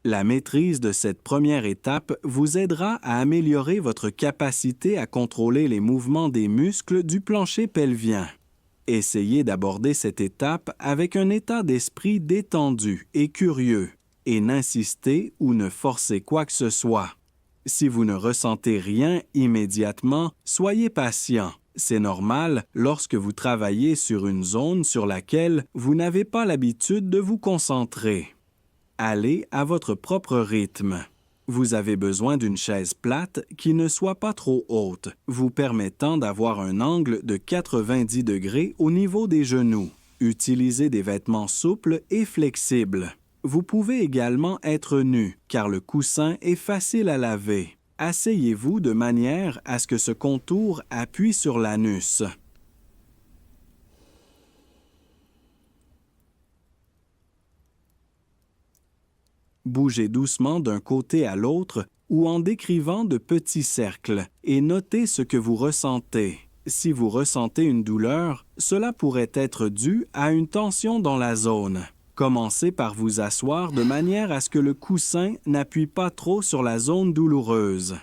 La maîtrise de cette première étape vous aidera à améliorer votre capacité à contrôler les mouvements des muscles du plancher pelvien. Essayez d'aborder cette étape avec un état d'esprit détendu et curieux, et n'insistez ou ne forcez quoi que ce soit. Si vous ne ressentez rien immédiatement, soyez patient. C'est normal lorsque vous travaillez sur une zone sur laquelle vous n'avez pas l'habitude de vous concentrer. Allez à votre propre rythme. Vous avez besoin d'une chaise plate qui ne soit pas trop haute, vous permettant d'avoir un angle de 90 degrés au niveau des genoux. Utilisez des vêtements souples et flexibles. Vous pouvez également être nu, car le coussin est facile à laver. Asseyez-vous de manière à ce que ce contour appuie sur l'anus. Bougez doucement d'un côté à l'autre ou en décrivant de petits cercles et notez ce que vous ressentez. Si vous ressentez une douleur, cela pourrait être dû à une tension dans la zone. Commencez par vous asseoir de manière à ce que le coussin n'appuie pas trop sur la zone douloureuse.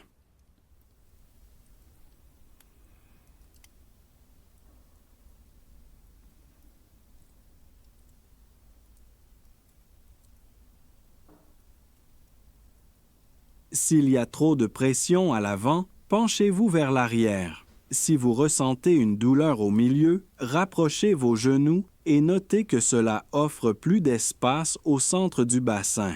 S'il y a trop de pression à l'avant, penchez-vous vers l'arrière. Si vous ressentez une douleur au milieu, rapprochez vos genoux et notez que cela offre plus d'espace au centre du bassin.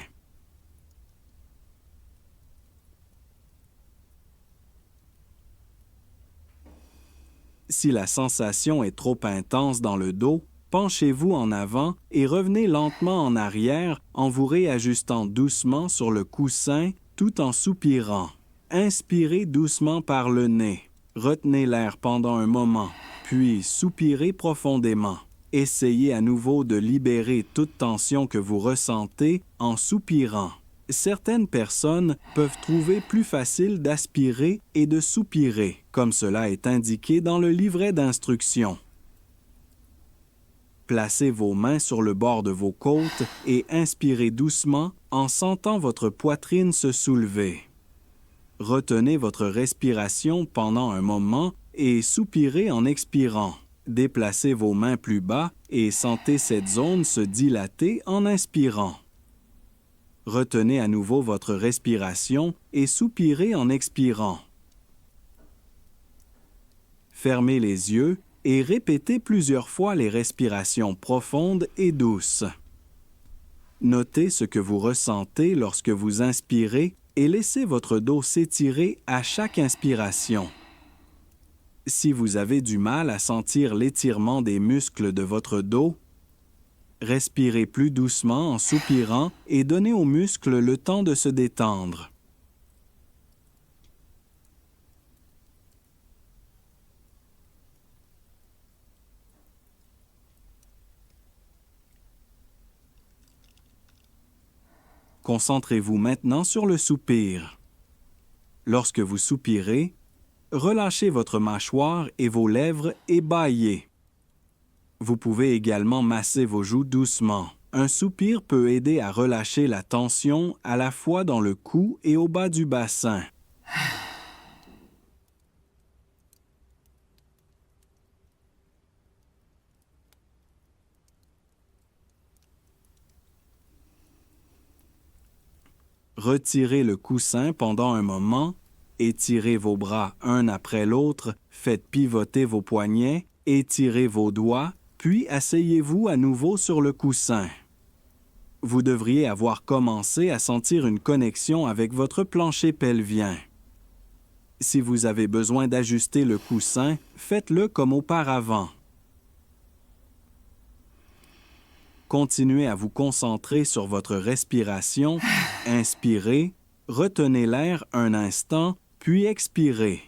Si la sensation est trop intense dans le dos, penchez-vous en avant et revenez lentement en arrière en vous réajustant doucement sur le coussin tout en soupirant. Inspirez doucement par le nez. Retenez l'air pendant un moment, puis soupirez profondément. Essayez à nouveau de libérer toute tension que vous ressentez en soupirant. Certaines personnes peuvent trouver plus facile d'aspirer et de soupirer, comme cela est indiqué dans le livret d'instructions. Placez vos mains sur le bord de vos côtes et inspirez doucement en sentant votre poitrine se soulever. Retenez votre respiration pendant un moment et soupirez en expirant. Déplacez vos mains plus bas et sentez cette zone se dilater en inspirant. Retenez à nouveau votre respiration et soupirez en expirant. Fermez les yeux et répétez plusieurs fois les respirations profondes et douces. Notez ce que vous ressentez lorsque vous inspirez et laissez votre dos s'étirer à chaque inspiration. Si vous avez du mal à sentir l'étirement des muscles de votre dos, respirez plus doucement en soupirant et donnez aux muscles le temps de se détendre. Concentrez-vous maintenant sur le soupir. Lorsque vous soupirez, relâchez votre mâchoire et vos lèvres et bâillez. Vous pouvez également masser vos joues doucement. Un soupir peut aider à relâcher la tension à la fois dans le cou et au bas du bassin. Retirez le coussin pendant un moment, étirez vos bras un après l'autre, faites pivoter vos poignets, étirez vos doigts, puis asseyez-vous à nouveau sur le coussin. Vous devriez avoir commencé à sentir une connexion avec votre plancher pelvien. Si vous avez besoin d'ajuster le coussin, faites-le comme auparavant. Continuez à vous concentrer sur votre respiration. Inspirez, retenez l'air un instant, puis expirez.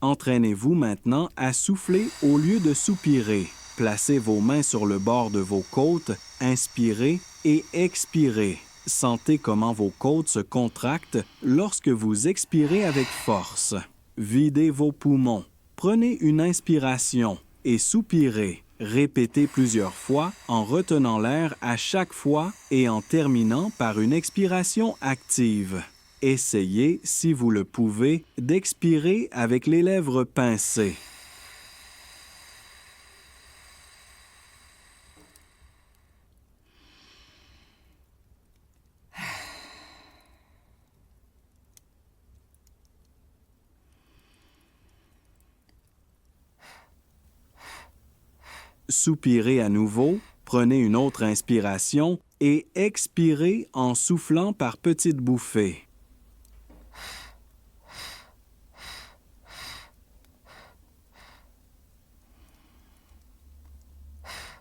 Entraînez-vous maintenant à souffler au lieu de soupirer. Placez vos mains sur le bord de vos côtes, inspirez et expirez. Sentez comment vos côtes se contractent lorsque vous expirez avec force. Videz vos poumons. Prenez une inspiration et soupirez. Répétez plusieurs fois en retenant l'air à chaque fois et en terminant par une expiration active. Essayez, si vous le pouvez, d'expirer avec les lèvres pincées. Soupirez à nouveau, prenez une autre inspiration et expirez en soufflant par petites bouffées.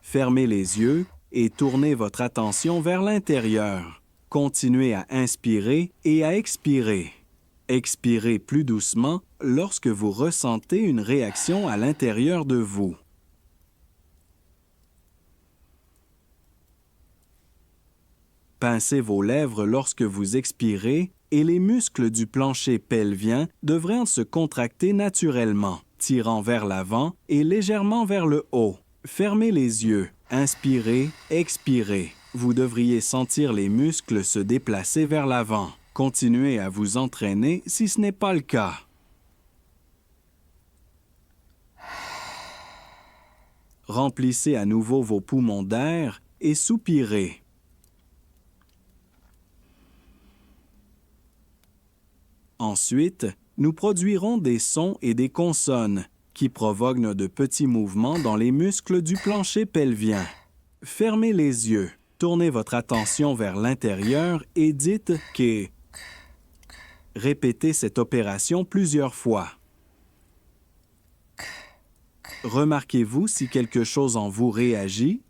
Fermez les yeux et tournez votre attention vers l'intérieur. Continuez à inspirer et à expirer. Expirez plus doucement lorsque vous ressentez une réaction à l'intérieur de vous. Pincez vos lèvres lorsque vous expirez et les muscles du plancher pelvien devraient se contracter naturellement, tirant vers l'avant et légèrement vers le haut. Fermez les yeux, inspirez, expirez. Vous devriez sentir les muscles se déplacer vers l'avant. Continuez à vous entraîner si ce n'est pas le cas. Remplissez à nouveau vos poumons d'air et soupirez. Ensuite, nous produirons des sons et des consonnes qui provoquent de petits mouvements dans les muscles du plancher pelvien. Fermez les yeux, tournez votre attention vers l'intérieur et dites « que ». Répétez cette opération plusieurs fois. Remarquez-vous si quelque chose en vous réagit?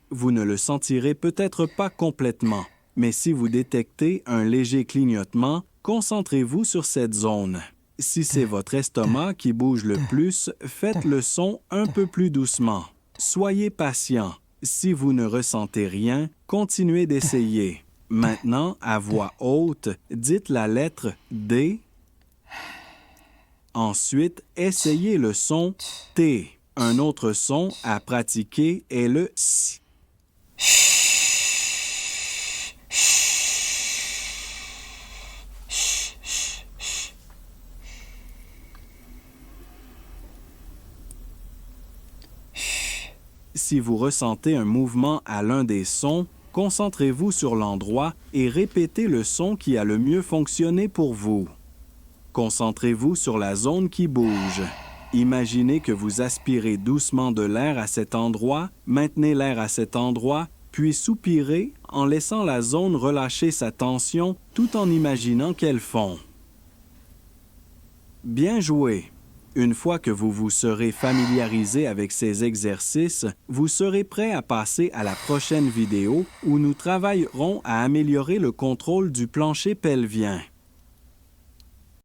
Vous ne le sentirez peut-être pas complètement, mais si vous détectez un léger clignotement, concentrez-vous sur cette zone. Si c'est votre estomac qui bouge le plus, faites le son un peu plus doucement. Soyez patient. Si vous ne ressentez rien, continuez d'essayer. Maintenant, à voix haute, dites la lettre D. Ensuite, essayez le son T. Un autre son à pratiquer est le S. Si vous ressentez un mouvement à l'un des sons, concentrez-vous sur l'endroit et répétez le son qui a le mieux fonctionné pour vous. Concentrez-vous sur la zone qui bouge. Imaginez que vous aspirez doucement de l'air à cet endroit, maintenez l'air à cet endroit, puis soupirez en laissant la zone relâcher sa tension tout en imaginant qu'elle fond. Bien joué! Une fois que vous vous serez familiarisé avec ces exercices, vous serez prêt à passer à la prochaine vidéo où nous travaillerons à améliorer le contrôle du plancher pelvien.